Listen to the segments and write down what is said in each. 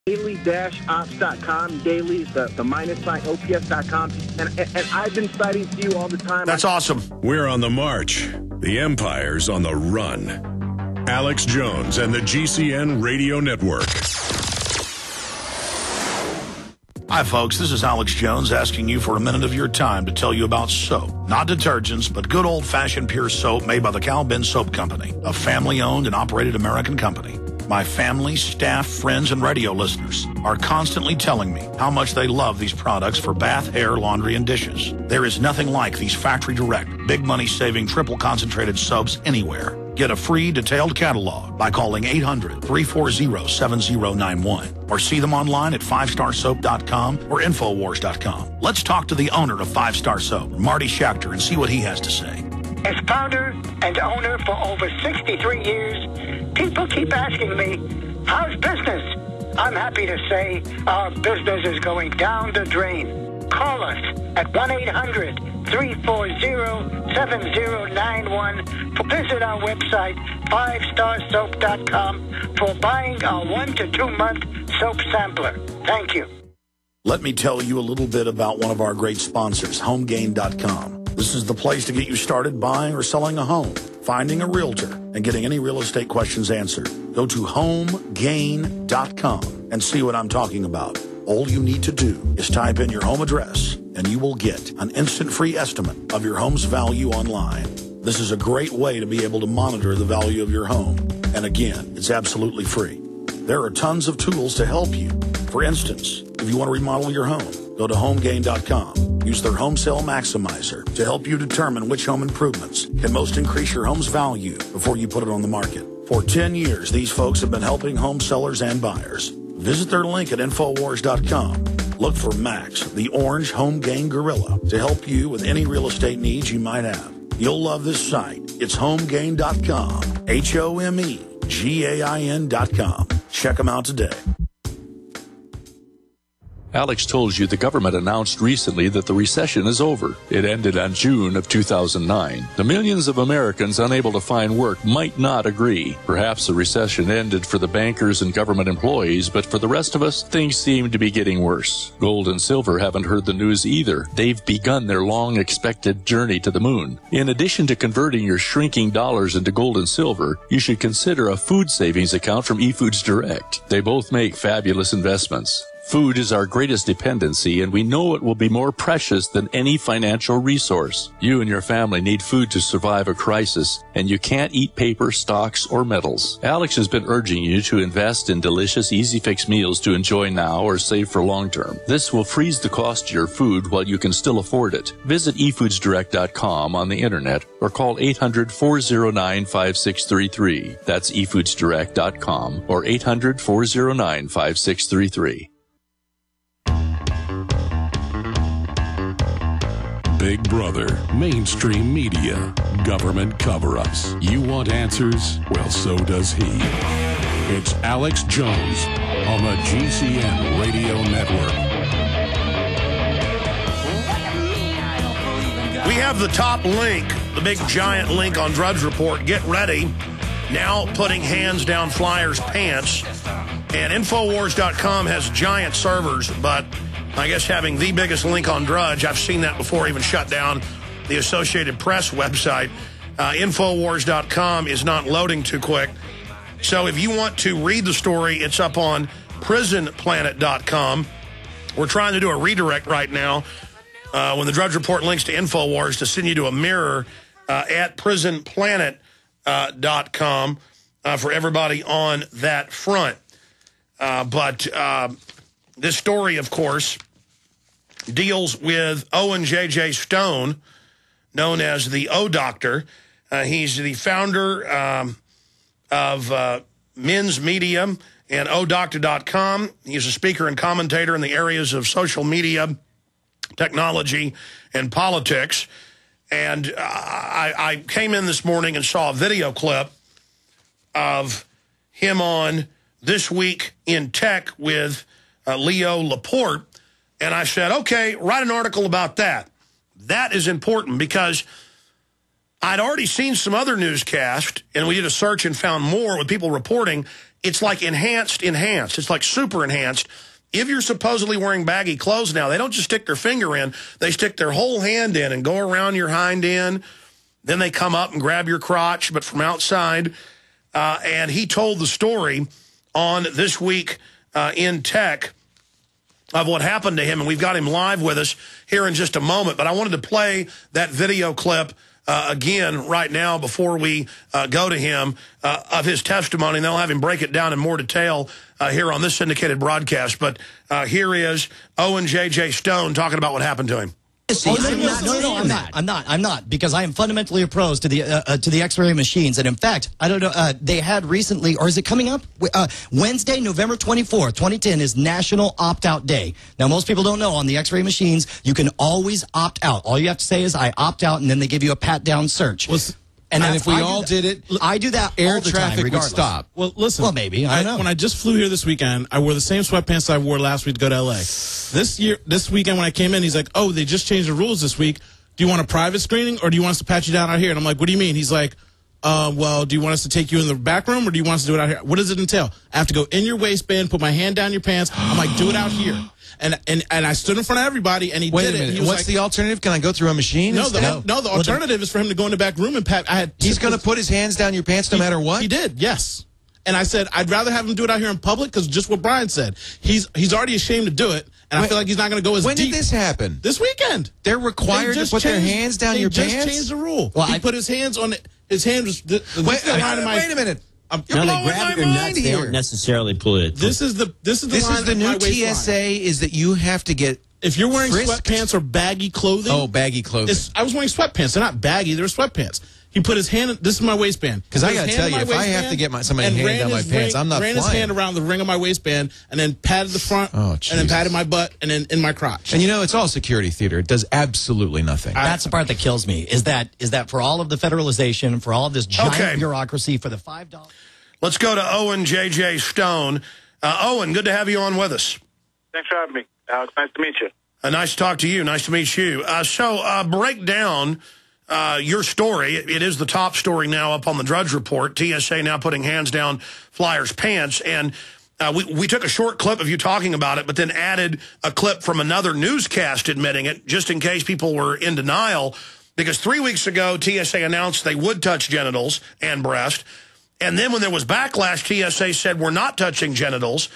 daily-ops.com, daily, the minus sign, ops.com, and I've been citing to you all the time. That's awesome. We're on the march. The Empire's on the run. Alex Jones and the GCN Radio Network. Hi, folks. This is Alex Jones asking you for a minute of your time to tell you about soap. Not detergents, but good old-fashioned pure soap made by the Cal Ben Soap Company, a family-owned and operated American company. My family, staff, friends, and radio listeners are constantly telling me how much they love these products for bath, hair, laundry, and dishes. There is nothing like these factory-direct, big money-saving, triple-concentrated soaps anywhere. Get a free detailed catalog by calling 800-340-7091 or see them online at 5starsoap.com or Infowars.com. Let's talk to the owner of 5 Star Soap, Marty Schachter, and see what he has to say. As founder and owner for over 63 years, people keep asking me, how's business? I'm happy to say our business is going down the drain. Call us at 1-800-340-7091. Visit our website, 5starsoap.com, for buying our 1 to 2 month soap sampler. Thank you. Let me tell you a little bit about one of our great sponsors, HomeGain.com. This is the place to get you started buying or selling a home, finding a realtor, and getting any real estate questions answered. Go to HomeGain.com and see what I'm talking about. All you need to do is type in your home address, and you will get an instant free estimate of your home's value online. This is a great way to be able to monitor the value of your home. And again, it's absolutely free. There are tons of tools to help you. For instance, if you want to remodel your home, go to HomeGain.com. Use their Home Sale Maximizer to help you determine which home improvements can most increase your home's value before you put it on the market. For 10 years, these folks have been helping home sellers and buyers. Visit their link at Infowars.com. Look for Max, the orange Home Gain Gorilla, to help you with any real estate needs you might have. You'll love this site. It's HomeGain.com. HomeGain.com. Check them out today. Alex told you the government announced recently that the recession is over. It ended on June of 2009. The millions of Americans unable to find work might not agree. Perhaps the recession ended for the bankers and government employees, but for the rest of us, things seem to be getting worse. Gold and silver haven't heard the news either. They've begun their long-expected journey to the moon. In addition to converting your shrinking dollars into gold and silver, you should consider a food savings account from eFoods Direct. They both make fabulous investments. Food is our greatest dependency, and we know it will be more precious than any financial resource. You and your family need food to survive a crisis, and you can't eat paper, stocks, or metals. Alex has been urging you to invest in delicious, easy-fix meals to enjoy now or save for long-term. This will freeze the cost of your food while you can still afford it. Visit eFoodsDirect.com on the internet or call 800-409-5633. That's eFoodsDirect.com or 800-409-5633. Big Brother, mainstream media, government cover-ups. You want answers? Well, so does he. It's Alex Jones on the GCN Radio Network. We have the top link, the big giant link on Drudge Report. Get ready. Now putting hands down flyers' pants. And Infowars.com has giant servers, but I guess having the biggest link on Drudge, I've seen that before even shut down the Associated Press website. Infowars.com is not loading too quick. So if you want to read the story, it's up on prisonplanet.com. We're trying to do a redirect right now when the Drudge Report links to Infowars to send you to a mirror at prisonplanet.com for everybody on that front. But this story, of course, deals with Owen J.J. Stone, known as the O Doctor. He's the founder of Men's Media and odoctor.com. He's a speaker and commentator in the areas of social media, technology, and politics. And I came in this morning and saw a video clip of him on This Week in Tech with Leo Laporte, and I said, okay, write an article about that. That is important because I'd already seen some other newscasts, and we did a search and found more with people reporting it's like enhanced. It's like super enhanced. If you're supposedly wearing baggy clothes now, they don't just stick their finger in. They stick their whole hand in and go around your hind end. Then they come up and grab your crotch, but from outside. And he told the story on This Week in Tech of what happened to him, and we've got him live with us here in just a moment. But I wanted to play that video clip again right now before we go to him of his testimony, and they'll have him break it down in more detail here on this syndicated broadcast. But here is Owen J.J. Stone talking about what happened to him. No, I'm not, because I am fundamentally opposed to the X-ray machines. And in fact, I don't know, they had recently, or is it coming up? Wednesday, November 24th, 2010 is National Opt-Out Day. Now, most people don't know, on the X-ray machines, you can always opt out. All you have to say is, I opt out, and then they give you a pat-down search. And if we all did it, I do that air all the traffic time, would stop. Well, listen. Well, maybe. I don't know. When I just flew here this weekend, I wore the same sweatpants I wore last week to go to L.A. This weekend when I came in, he's like, oh, they just changed the rules this week. Do you want a private screening, or do you want us to pat you down out here? And I'm like, what do you mean? He's like, well, do you want us to take you in the back room, or do you want us to do it out here? What does it entail? I have to go in your waistband, put my hand down your pants. I'm like, do it out here. And I stood in front of everybody, and he Wait did a minute. it. What's the alternative? Can I go through a machine? No, the alternative is for him to go in the back room and pat. He's going to put his hands down your pants no matter what? He did, yes. And I said, I'd rather have him do it out here in public, because just what Brian said. He's already ashamed to do it, and I feel like he's not going to go as deep. When did this happen? This weekend. They're required to put their hands down your pants? They just changed the rule. Well, he put his hands on it. His hand was... Wait a minute. You're blowing my mind here. They don't necessarily pull it. This is the new TSA is that you have to get... If you're wearing sweatpants or baggy clothing... Oh, baggy clothing. I was wearing sweatpants. They're not baggy. They're sweatpants. He put his hand... This is my waistband. Because I got to tell you, if I have to get somebody's hand down my pants, I'm not flying. Ran his hand around the ring of my waistband, and then patted the front, and then patted my butt, and then in my crotch. And it's all security theater. It does absolutely nothing. That's the part that kills me, is that for all of the federalization, for all of this giant bureaucracy, for the $5... Let's go to Owen J.J. Stone. Owen, good to have you on with us. Thanks for having me, Alex. Nice to meet you. Nice to talk to you. Nice to meet you. So break down your story. It is the top story now up on the Drudge Report. TSA now putting hands down flyers' pants. And we took a short clip of you talking about it, but then added a clip from another newscast admitting it, just in case people were in denial. Because 3 weeks ago, TSA announced they would touch genitals and breast. And then when there was backlash, TSA said, we're not touching genitals.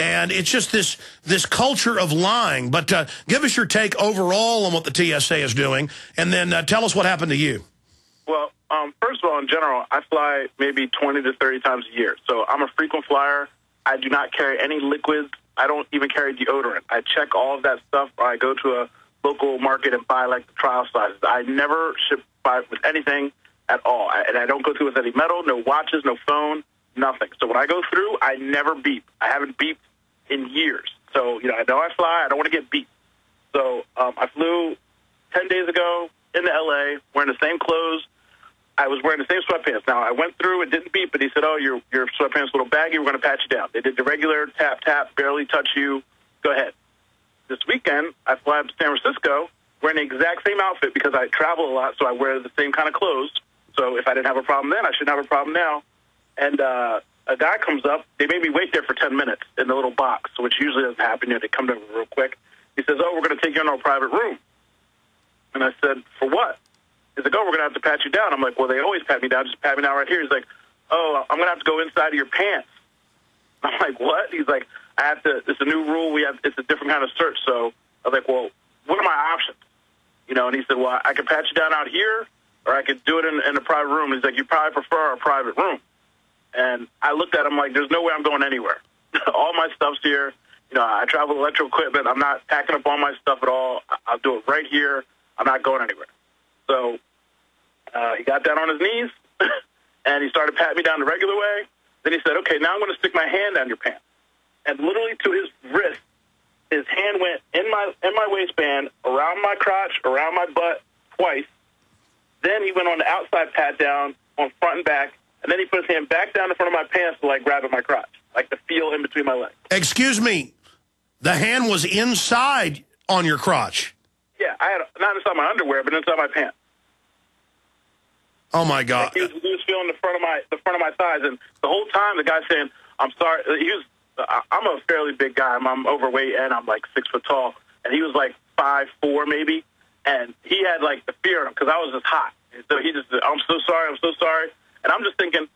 And it's just this culture of lying. But give us your take overall on what the TSA is doing, and then tell us what happened to you. Well, first of all, in general, I fly maybe 20 to 30 times a year. So I'm a frequent flyer. I do not carry any liquids. I don't even carry deodorant. I check all of that stuff, or I go to a local market and buy, like, the trial sizes. I never ship with anything at all. And I don't go through with any metal, no watches, no phone, nothing. So when I go through, I never beep. I haven't beeped in years. So, I know I fly. I don't want to get beeped. So I flew 10 days ago into L.A. wearing the same clothes. I was wearing the same sweatpants. Now, I went through, it didn't beep, but he said, oh, your sweatpants a little baggy. We're going to pat you down. They did the regular tap, tap, barely touch you. Go ahead. This weekend, I fly up to San Francisco wearing the exact same outfit because I travel a lot, so I wear the same kind of clothes. So if I didn't have a problem then, I shouldn't have a problem now. And a guy comes up. They made me wait there for 10 minutes in the little box, which usually doesn't happen. They come to real quick. He says, oh, we're going to take you in our private room. And I said, for what? He's like, oh, we're going to have to pat you down. I'm like, well, they always pat me down. Just pat me down right here. He's like, oh, I'm going to have to go inside of your pants. I'm like, what? He's like, I have to. It's a new rule. It's a different kind of search. So I was like, well, what are my options? And he said, well, I can pat you down out here, or I could do it in a private room. He's like, you probably prefer a private room. And I looked at him like, there's no way I'm going anywhere. All my stuff's here. I travel with electrical equipment. I'm not packing up all my stuff at all. I'll do it right here. I'm not going anywhere. So he got down on his knees, and he started patting me down the regular way. Then he said, okay, now I'm going to stick my hand down your pants. And literally to his wrist, his hand went in my waistband, around my crotch, around my butt twice. Then he went on the outside pat down on front and back, and then he put his hand back down in front of my pants to, like, grab at my crotch, like the feel in between my legs. Excuse me. The hand was inside on your crotch. Yeah, I had not inside my underwear, but inside my pants. Oh my God! Like he was feeling the front of my thighs, and the whole time the guy's saying, "I'm sorry." I'm a fairly big guy. I'm overweight, and I'm like 6 foot tall, and he was like 5'4" maybe, and he had like the fear in him because I was just hot. And so he just, "I'm so sorry," and I'm just thinking,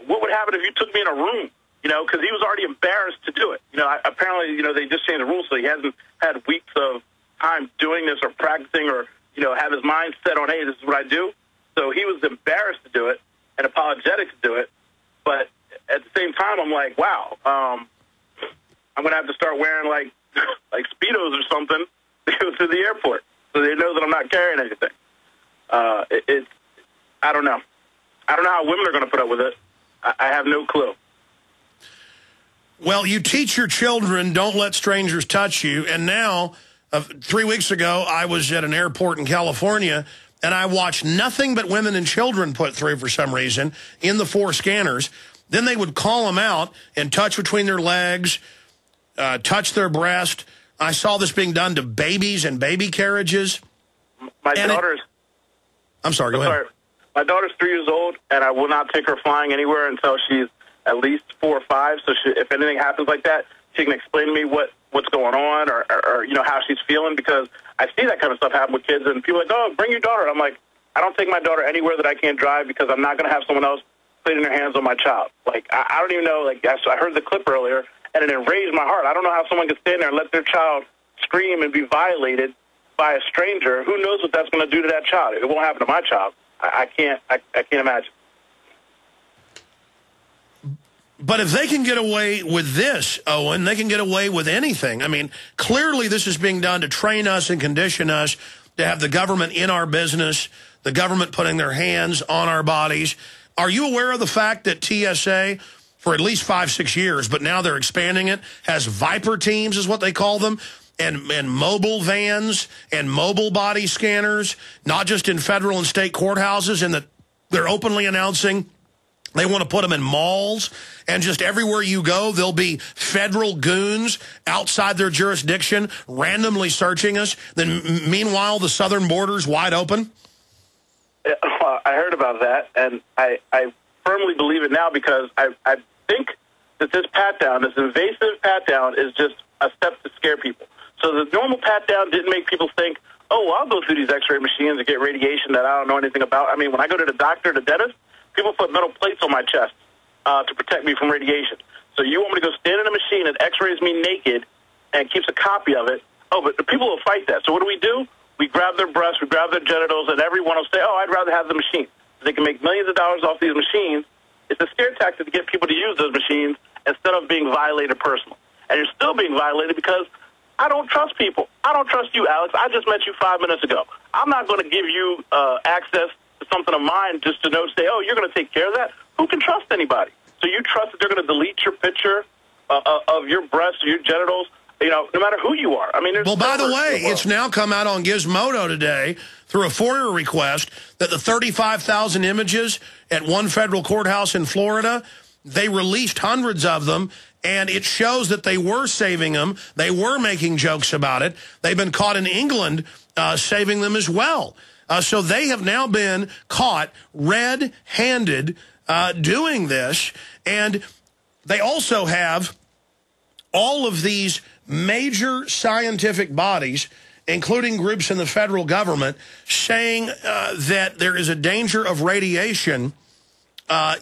what would happen if you took me in a room? You know, because he was already embarrassed to do it. You know, apparently, you know, they just changed the rules, so he hasn't had weeks of time doing this or practicing or, you know, have his mind set on, hey, this is what I do. So he was embarrassed to do it and apologetic to do it. But at the same time, I'm like, wow, I'm going to have to start wearing, like Speedos or something to go to the airport so they know that I'm not carrying anything. I don't know. I don't know how women are going to put up with it. I have no clue. Well, you teach your children, don't let strangers touch you. And now, 3 weeks ago, I was at an airport in California, and I watched nothing but women and children put through for some reason in the 4 scanners. Then they would call them out and touch between their legs, touch their breast. I saw this being done to babies and baby carriages. My daughter's... I'm sorry, go ahead. My daughter's 3 years old, and I will not take her flying anywhere until she's at least 4 or 5. So if anything happens like that, she can explain to me what's going on or you know, how she's feeling, because I see that kind of stuff happen with kids, and people are like, oh, bring your daughter. I'm like, I don't take my daughter anywhere that I can't drive because I'm not going to have someone else putting their hands on my child. Like, I don't even know, like, I heard the clip earlier, and it enraged my heart. I don't know how someone can stand there and let their child scream and be violated by a stranger. Who knows what that's going to do to that child? It won't happen to my child. I can't imagine. But if they can get away with this, Owen, they can get away with anything. I mean, clearly this is being done to train us and condition us to have the government in our business, the government putting their hands on our bodies. Are you aware of the fact that TSA, for at least 5-6 years, but now they're expanding it, has Viper teams is what they call them, and mobile vans and mobile body scanners, not just in federal and state courthouses, and that they're openly announcing they want to put them in malls, and just everywhere you go, there'll be federal goons outside their jurisdiction randomly searching us. Then, meanwhile, the southern border's wide open? I heard about that, and I firmly believe it now because I think that this pat-down, this invasive pat-down, is just a step to scare people. So the normal pat-down didn't make people think, oh, I'll go through these x-ray machines and get radiation that I don't know anything about. I mean, when I go to the doctor, the dentist, people put metal plates on my chest to protect me from radiation. So you want me to go stand in a machine that x-rays me naked and keeps a copy of it? Oh, but the people will fight that. So what do? We grab their breasts, we grab their genitals, and everyone will say, oh, I'd rather have the machine. They can make millions of dollars off these machines. It's a scare tactic to get people to use those machines instead of being violated personally. And you're still being violated because I don't trust people. I don't trust you, Alex. I just met you 5 minutes ago. I'm not going to give you access to something of mine just to say, oh, you're going to take care of that? Who can trust anybody? So you trust that they're going to delete your picture of your breasts or your genitals, you know, no matter who you are. I mean, well, by the way, it's now come out on Gizmodo today through a FOIA request that the 35,000 images at one federal courthouse in Florida, they released hundreds of them, and it shows that they were saving them. They were making jokes about it. They've been caught in England saving them as well. So they have now been caught red-handed doing this. And they also have all of these major scientific bodies, including groups in the federal government, saying that there is a danger of radiation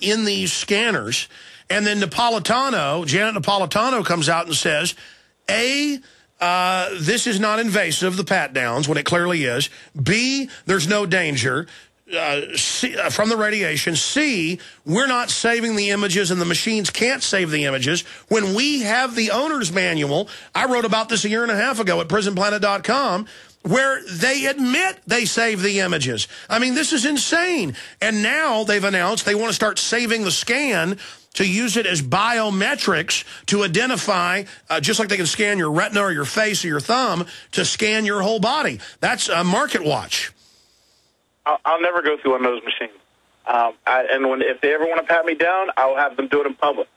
in these scanners. And then Janet Napolitano comes out and says, A, this is not invasive, the pat-downs, when it clearly is. B, there's no danger from the radiation. C, we're not saving the images, and the machines can't save the images. When we have the owner's manual, I wrote about this a year and a half ago at prisonplanet.com, where they admit they save the images. I mean, this is insane. And now they've announced they want to start saving the scan to use it as biometrics to identify, just like they can scan your retina or your face or your thumb, to scan your whole body. That's a market watch. I'll never go through one of those machines. If they ever want to pat me down, I'll have them do it in public.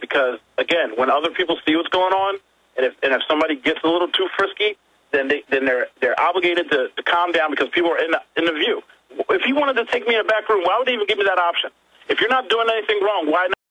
Because, again, when other people see what's going on, and if somebody gets a little too frisky, then they're obligated to calm down because people are in the view. If he wanted to take me in a back room, why would they even give me that option? If you're not doing anything wrong, why not?